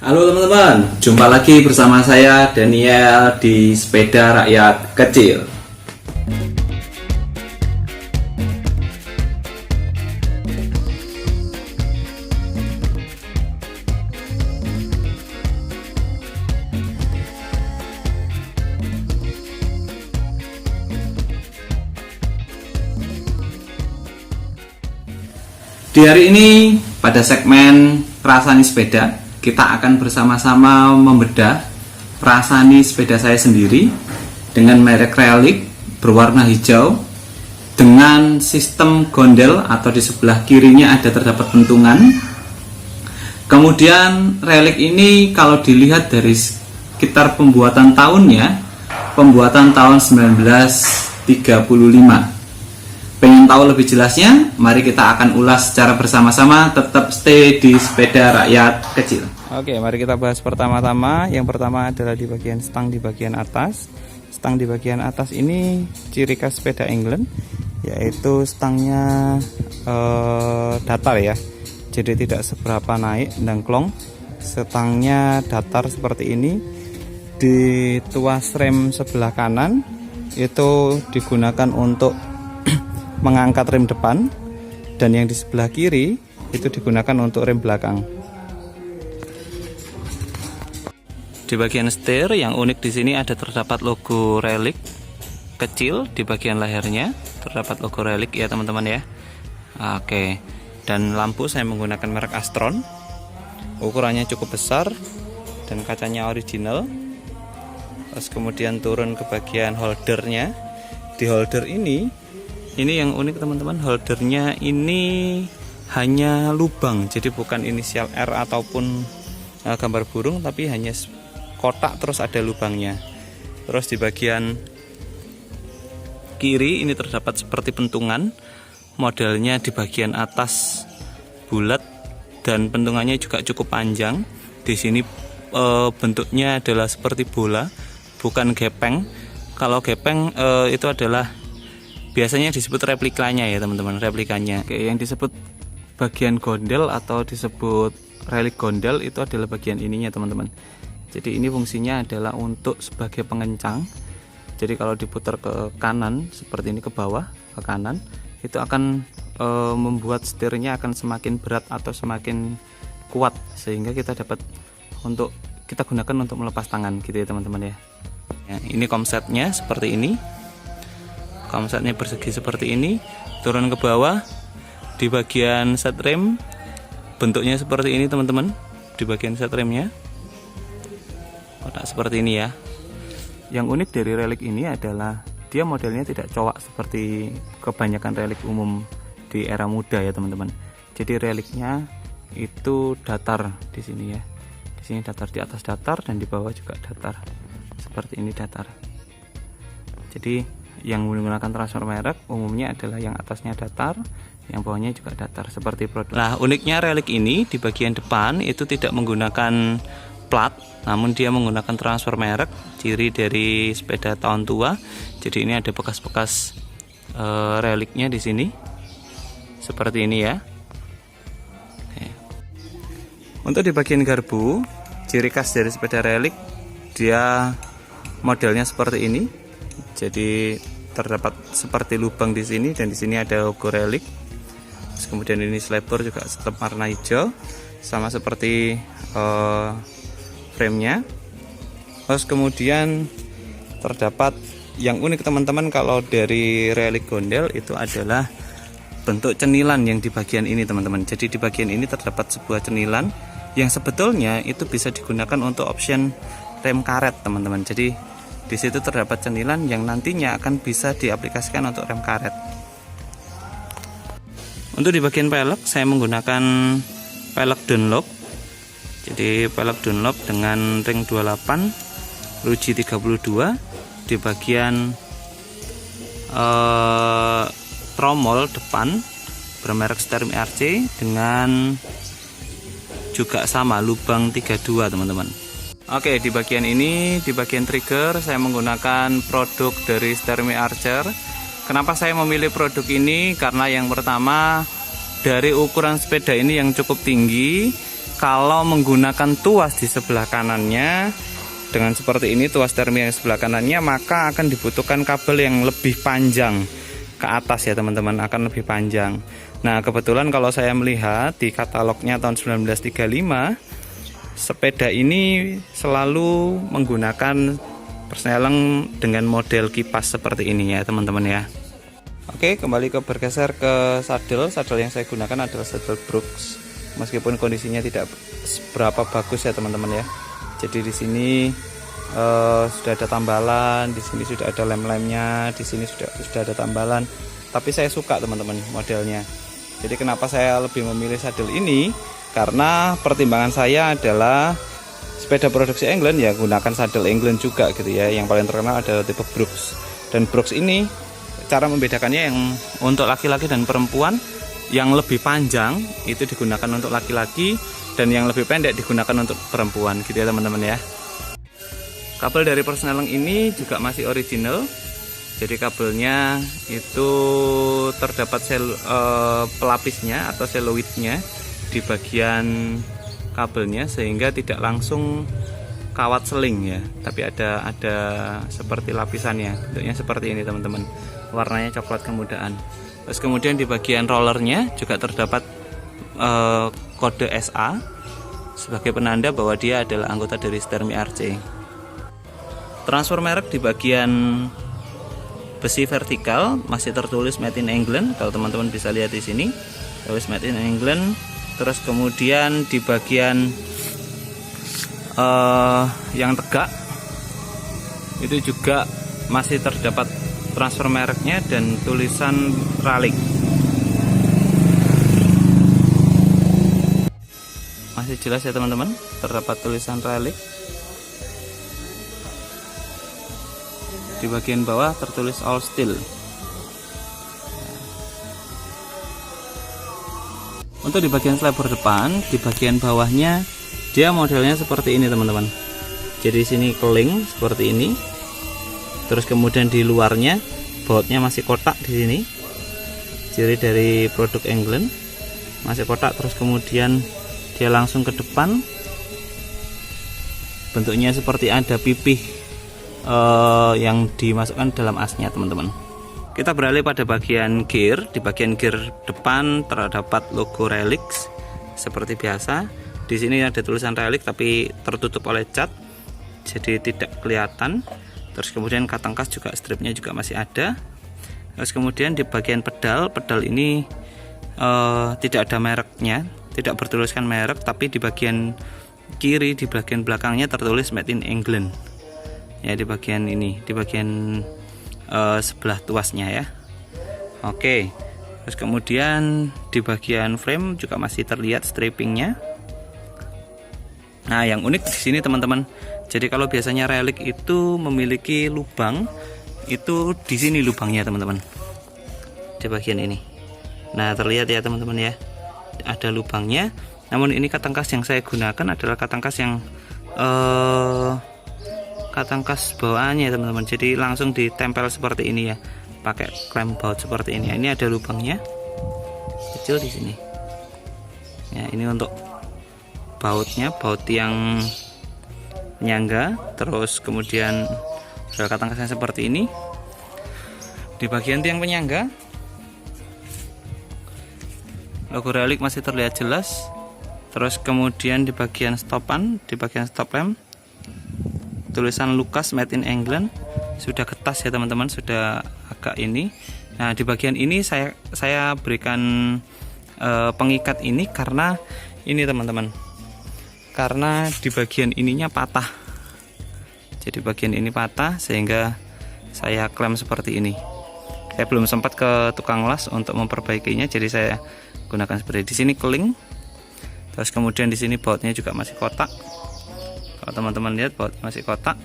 Halo teman-teman, jumpa lagi bersama saya Daniel di Sepeda Rakyat Kecil. Di hari ini pada segmen Prasani Sepeda, kita akan bersama-sama membedah prasani sepeda saya sendiri dengan merek Relic berwarna hijau dengan sistem gondel atau di sebelah kirinya ada terdapat pentungan. Kemudian Relic ini kalau dilihat dari sekitar pembuatan tahunnya, pembuatan tahun 1935. Pengen tahu lebih jelasnya? Mari kita akan ulas secara bersama-sama. Tetap stay di Sepeda Rakyat Kecil. Oke, mari kita bahas pertama-tama. Yang pertama adalah di bagian stang di bagian atas. Stang di bagian atas ini ciri khas sepeda England, yaitu stangnya datar ya. Jadi tidak seberapa naik dangklong. Stangnya datar seperti ini. Di tuas rem sebelah kanan itu digunakan untuk mengangkat rem depan, dan yang di sebelah kiri itu digunakan untuk rem belakang. Di bagian setir yang unik di sini ada terdapat logo Relic kecil di bagian lehernya, terdapat logo Relic ya teman-teman ya. Oke, dan lampu saya menggunakan merek Astron, ukurannya cukup besar dan kacanya original. Terus kemudian turun ke bagian holdernya. Di holder ini yang unik teman-teman, holdernya ini hanya lubang, jadi bukan inisial R ataupun gambar burung, tapi hanya kotak terus ada lubangnya. Terus di bagian kiri ini terdapat seperti pentungan, modelnya di bagian atas bulat dan pentungannya juga cukup panjang. Di sini bentuknya adalah seperti bola, bukan gepeng. Kalau gepeng itu adalah biasanya disebut replikanya ya teman-teman, replikanya. Oke, yang disebut bagian gondel atau disebut Relic gondel itu adalah bagian ininya teman-teman. Jadi ini fungsinya adalah untuk sebagai pengencang. Jadi kalau diputar ke kanan seperti ini, ke bawah ke kanan, itu akan membuat setirnya akan semakin berat atau semakin kuat, sehingga kita dapat untuk kita gunakan untuk melepas tangan gitu ya teman-teman ya. Ini komsetnya seperti ini. Komsetnya persegi seperti ini, turun ke bawah. Di bagian set rem bentuknya seperti ini teman-teman. Di bagian set remnya kotak seperti ini ya. Yang unik dari Relic ini adalah dia modelnya tidak cowak seperti kebanyakan Relic umum di era muda ya teman-teman. Jadi Relicnya itu datar di sini ya. Di sini datar, di atas datar dan di bawah juga datar. Seperti ini datar. Jadi yang menggunakan transfer merek umumnya adalah yang atasnya datar, yang bawahnya juga datar seperti produk. Nah, uniknya Relic ini di bagian depan itu tidak menggunakan plat, namun dia menggunakan transfer merek, ciri dari sepeda tahun tua. Jadi ini ada bekas-bekas Relicnya di sini, seperti ini ya. Oke. Untuk di bagian garbu, ciri khas dari sepeda Relic, dia modelnya seperti ini. Jadi terdapat seperti lubang di sini, dan di sini ada logo Relic. Terus kemudian ini slipper juga tetap warna hijau, sama seperti frame-nya. Terus kemudian terdapat yang unik teman-teman, kalau dari Relic gondel itu adalah bentuk cenilan yang di bagian ini teman-teman. Jadi di bagian ini terdapat sebuah cenilan yang sebetulnya itu bisa digunakan untuk option rem karet teman-teman. Jadi di situ terdapat cenilan yang nantinya akan bisa diaplikasikan untuk rem karet. Untuk di bagian pelek saya menggunakan pelek Dunlop. Jadi pelek Dunlop dengan ring 28, ruji 32. Di bagian tromol depan bermerek Sterling RC dengan juga sama lubang 32 teman-teman. Oke, di bagian ini, di bagian trigger saya menggunakan produk dari Sterling Archer. Kenapa saya memilih produk ini? Karena yang pertama, dari ukuran sepeda ini yang cukup tinggi, kalau menggunakan tuas di sebelah kanannya dengan seperti ini, tuas termi yang sebelah kanannya, maka akan dibutuhkan kabel yang lebih panjang ke atas ya teman-teman, akan lebih panjang. Nah kebetulan kalau saya melihat di katalognya tahun 1935, sepeda ini selalu menggunakan persneleng dengan model kipas seperti ini ya teman-teman ya. Oke, kembali ke bergeser ke sadel. Sadel yang saya gunakan adalah sadel Brooks. Meskipun kondisinya tidak seberapa bagus ya teman-teman ya. Jadi di sini sudah ada tambalan, di sini sudah ada lem-lemnya, di sini sudah ada tambalan. Tapi saya suka teman-teman modelnya. Jadi kenapa saya lebih memilih sadel ini? Karena pertimbangan saya adalah sepeda produksi England ya gunakan sadel England juga gitu ya. Yang paling terkenal adalah tipe Brooks. Dan Brooks ini cara membedakannya yang untuk laki-laki dan perempuan, yang lebih panjang itu digunakan untuk laki-laki dan yang lebih pendek digunakan untuk perempuan gitu ya teman-teman ya. Kabel dari persneleng ini juga masih original. Jadi kabelnya itu terdapat pelapisnya atau seloidnya di bagian kabelnya, sehingga tidak langsung kawat seling ya, tapi ada seperti lapisannya. Bentuknya seperti ini teman-teman, warnanya coklat kemudaan. Terus kemudian di bagian rollernya juga terdapat kode SA sebagai penanda bahwa dia adalah anggota dari Stermi RC. Transfer merek di bagian besi vertikal masih tertulis Made in England, kalau teman-teman bisa lihat di sini tulis Made in England. Terus kemudian di bagian yang tegak itu juga masih terdapat transfer mereknya dan tulisan Ralik. Masih jelas ya teman-teman, terdapat tulisan Ralik. Di bagian bawah tertulis All Steel. Untuk di bagian slipper depan, di bagian bawahnya dia modelnya seperti ini teman-teman. Jadi sini keling seperti ini. Terus kemudian di luarnya bautnya masih kotak di sini. Ciri dari produk England masih kotak. Terus kemudian dia langsung ke depan. Bentuknya seperti ada pipih yang dimasukkan dalam asnya teman-teman. Kita beralih pada bagian gear. Di bagian gear depan terdapat logo Relix seperti biasa. Di sini ada tulisan Relix tapi tertutup oleh cat, jadi tidak kelihatan. Terus kemudian katang kas juga, stripnya juga masih ada. Terus kemudian di bagian pedal ini tidak ada mereknya, tidak bertuliskan merek, tapi di bagian kiri di bagian belakangnya tertulis Made in England. Ya di bagian ini, di bagian sebelah tuasnya ya. Oke. Terus kemudian di bagian frame juga masih terlihat stripingnya. Nah, yang unik di sini teman-teman. Jadi kalau biasanya Relic itu memiliki lubang, itu di sini lubangnya teman-teman. Di bagian ini. Nah, terlihat ya teman-teman ya. Ada lubangnya. Namun ini katang kas yang saya gunakan adalah katang kas yang katang kas bawaannya teman-teman, jadi langsung ditempel seperti ini ya, pakai klem baut seperti ini. Ini ada lubangnya kecil di sini ya, ini untuk bautnya, baut yang penyangga. Terus kemudian ada katang kasnya seperti ini. Di bagian tiang penyangga logo Relic masih terlihat jelas. Terus kemudian di bagian stopan, di bagian stop lamp tulisan Lucas Made in England, sudah ketas ya teman-teman, sudah agak ini. Nah di bagian ini saya berikan pengikat ini karena ini teman-teman, karena di bagian ininya patah. Jadi bagian ini patah sehingga saya klem seperti ini. Saya belum sempat ke tukang las untuk memperbaikinya, jadi saya gunakan seperti di sini keling. Terus kemudian di sini bautnya juga masih kotak. Kalau teman-teman lihat baut masih kotak.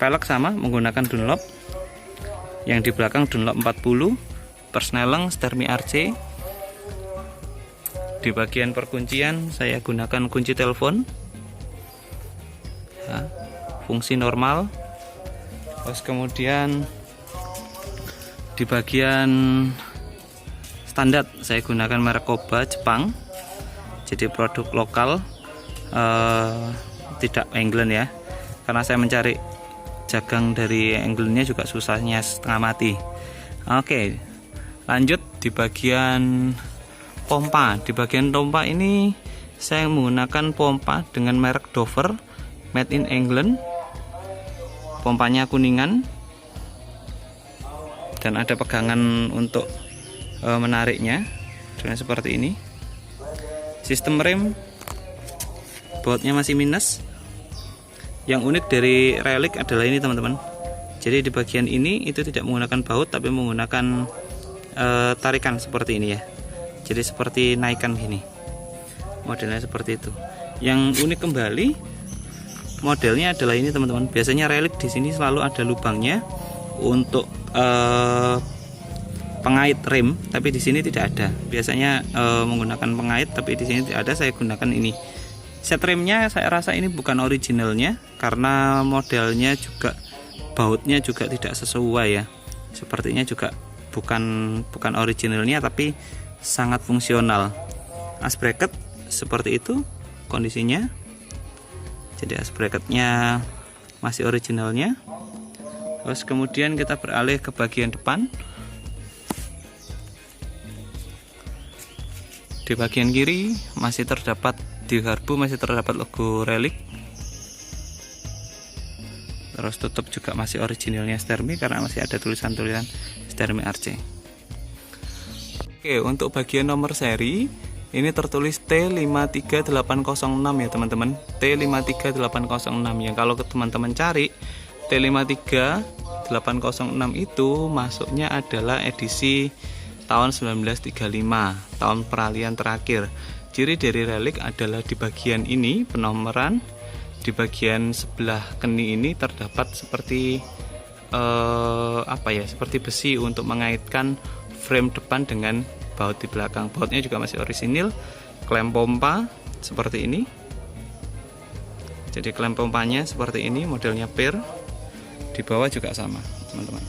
Pelek sama menggunakan Dunlop. Yang di belakang Dunlop 40, persneleng Stermi RC. Di bagian perkuncian saya gunakan kunci telepon. Ya, fungsi normal. Terus kemudian di bagian standar saya gunakan merek Koba Jepang. jadi produk lokal, tidak England ya, karena saya mencari jagang dari Englandnya juga susahnya setengah mati. Oke, lanjut di bagian pompa. Di bagian pompa ini saya menggunakan pompa dengan merek Dover, made in England. Pompanya kuningan dan ada pegangan untuk menariknya dengan seperti ini. Sistem rem bautnya masih minus. Yang unik dari Relic adalah ini teman-teman, jadi di bagian ini itu tidak menggunakan baut tapi menggunakan tarikan seperti ini ya, jadi seperti naikan gini, modelnya seperti itu. Yang unik kembali modelnya adalah ini teman-teman. Biasanya Relic di sini selalu ada lubangnya untuk pengait rem, tapi di sini tidak ada. Biasanya menggunakan pengait, tapi di sini tidak ada. Saya gunakan ini. Set remnya saya rasa ini bukan originalnya, karena modelnya juga bautnya juga tidak sesuai ya. Sepertinya juga bukan originalnya, tapi sangat fungsional. As bracket seperti itu kondisinya. Jadi as bracketnya masih originalnya. Terus kemudian kita beralih ke bagian depan. Di bagian kiri masih terdapat, di garbu masih terdapat logo Relic. Terus tutup juga masih originalnya Stermi karena masih ada tulisan-tulisan Stermi RC. Oke, untuk bagian nomor seri ini tertulis T53806 ya teman-teman. T53806 yang kalau teman-teman cari T53806 itu masuknya adalah edisi tahun 1935, tahun peralihan terakhir. Ciri dari Relic adalah di bagian ini penomoran, di bagian sebelah keni ini terdapat seperti seperti besi untuk mengaitkan frame depan dengan baut di belakang. Bautnya juga masih orisinil, klem pompa seperti ini. Jadi klem pompanya seperti ini, modelnya pair. Di bawah juga sama, teman-teman.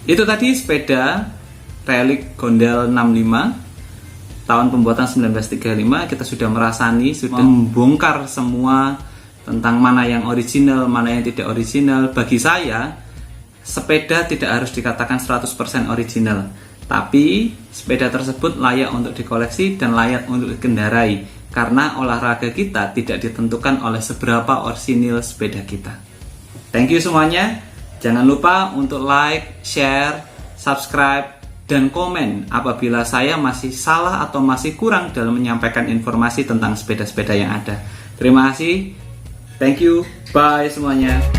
Itu tadi sepeda Relic Gondel 65 tahun pembuatan 1935. Kita sudah merasani, sudah membongkar semua tentang mana yang original, mana yang tidak original. Bagi saya, sepeda tidak harus dikatakan 100% original, tapi sepeda tersebut layak untuk dikoleksi dan layak untuk dikendarai, karena olahraga kita tidak ditentukan oleh seberapa orisinil sepeda kita. Thank you semuanya. Jangan lupa untuk like, share, subscribe, dan komen apabila saya masih salah atau masih kurang dalam menyampaikan informasi tentang sepeda-sepeda yang ada. Terima kasih. Thank you. Bye semuanya.